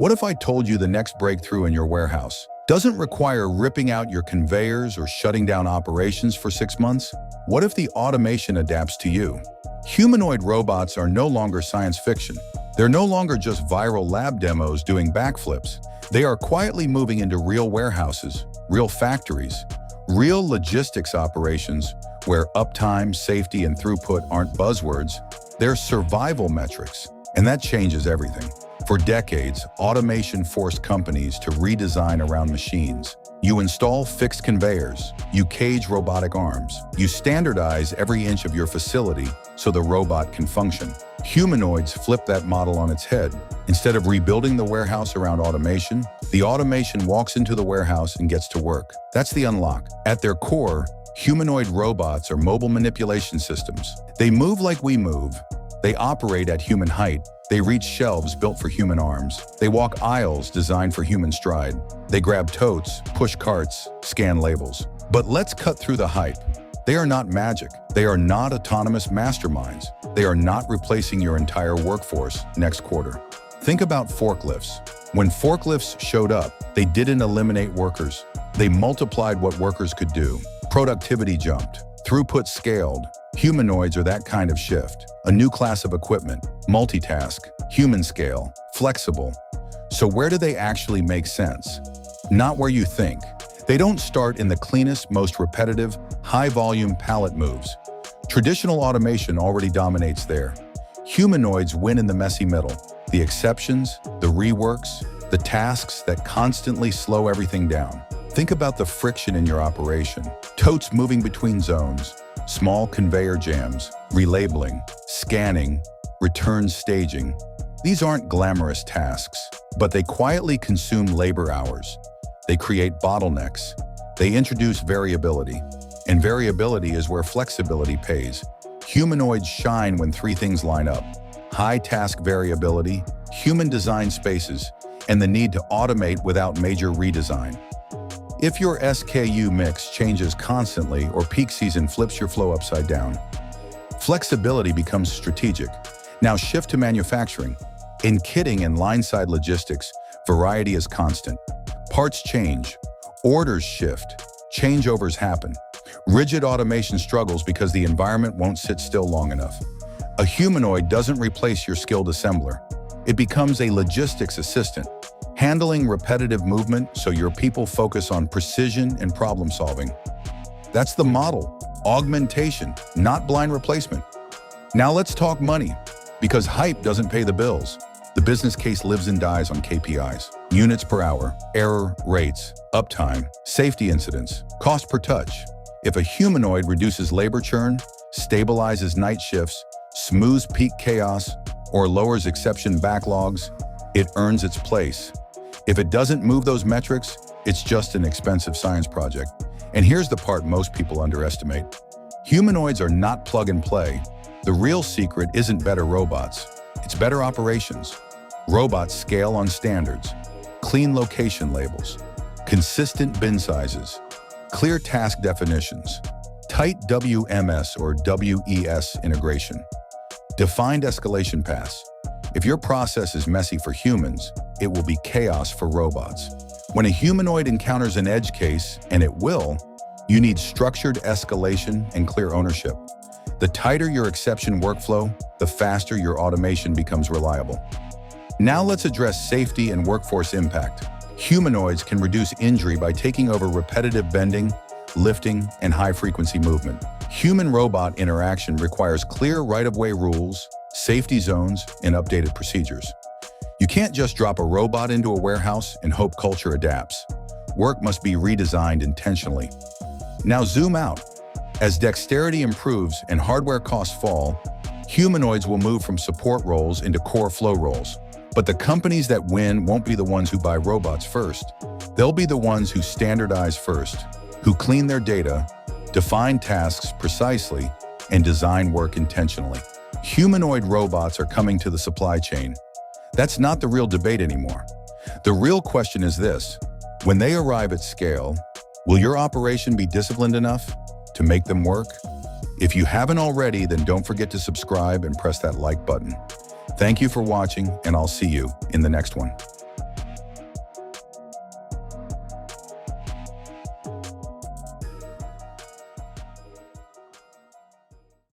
What if I told you the next breakthrough in your warehouse doesn't require ripping out your conveyors or shutting down operations for 6 months? What if the automation adapts to you? Humanoid robots are no longer science fiction. They're no longer just viral lab demos doing backflips. They are quietly moving into real warehouses, real factories, real logistics operations where uptime, safety, and throughput aren't buzzwords. They're survival metrics, and that changes everything. For decades, automation forced companies to redesign around machines. You install fixed conveyors, you cage robotic arms, you standardize every inch of your facility so the robot can function. Humanoids flip that model on its head. Instead of rebuilding the warehouse around automation, the automation walks into the warehouse and gets to work. That's the unlock. At their core, humanoid robots are mobile manipulation systems. They move like we move. They operate at human height. They reach shelves built for human arms. They walk aisles designed for human stride. They grab totes, push carts, scan labels. But let's cut through the hype. They are not magic. They are not autonomous masterminds. They are not replacing your entire workforce next quarter. Think about forklifts. When forklifts showed up, they didn't eliminate workers. They multiplied what workers could do. Productivity jumped. Throughput scaled. Humanoids are that kind of shift. A new class of equipment, multitask, human scale, flexible. So where do they actually make sense? Not where you think. They don't start in the cleanest, most repetitive, high-volume pallet moves. Traditional automation already dominates there. Humanoids win in the messy middle. The exceptions, the reworks, the tasks that constantly slow everything down. Think about the friction in your operation. Totes moving between zones, small conveyor jams, relabeling, scanning, return staging. These aren't glamorous tasks, but they quietly consume labor hours. They create bottlenecks. They introduce variability. And variability is where flexibility pays. Humanoids shine when 3 things line up: high task variability, human design spaces, and the need to automate without major redesign. If your SKU mix changes constantly or peak season flips your flow upside down, flexibility becomes strategic. Now shift to manufacturing. In kitting and line-side logistics, variety is constant. Parts change, orders shift, changeovers happen. Rigid automation struggles because the environment won't sit still long enough. A humanoid doesn't replace your skilled assembler. It becomes a logistics assistant, handling repetitive movement so your people focus on precision and problem solving. That's the model. Augmentation, not blind replacement. Now let's talk money, because hype doesn't pay the bills. The business case lives and dies on KPIs. Units per hour, error rates, uptime, safety incidents, cost per touch. If a humanoid reduces labor churn, stabilizes night shifts, smooths peak chaos, or lowers exception backlogs, it earns its place. If it doesn't move those metrics, it's just an expensive science project. And here's the part most people underestimate. Humanoids are not plug and play. The real secret isn't better robots. It's better operations. Robots scale on standards, clean location labels, consistent bin sizes, clear task definitions, tight WMS or WES integration, defined escalation paths. If your process is messy for humans, it will be chaos for robots. When a humanoid encounters an edge case, and it will, you need structured escalation and clear ownership. The tighter your exception workflow, the faster your automation becomes reliable. Now let's address safety and workforce impact. Humanoids can reduce injury by taking over repetitive bending, lifting, and high-frequency movement. Human-robot interaction requires clear right-of-way rules, safety zones, and updated procedures. You can't just drop a robot into a warehouse and hope culture adapts. Work must be redesigned intentionally. Now zoom out. As dexterity improves and hardware costs fall, humanoids will move from support roles into core flow roles. But the companies that win won't be the ones who buy robots first. They'll be the ones who standardize first, who clean their data, define tasks precisely, and design work intentionally. Humanoid robots are coming to the supply chain. That's not the real debate anymore. The real question is this: when they arrive at scale, will your operation be disciplined enough to make them work? If you haven't already, then don't forget to subscribe and press that like button. Thank you for watching, and I'll see you in the next one.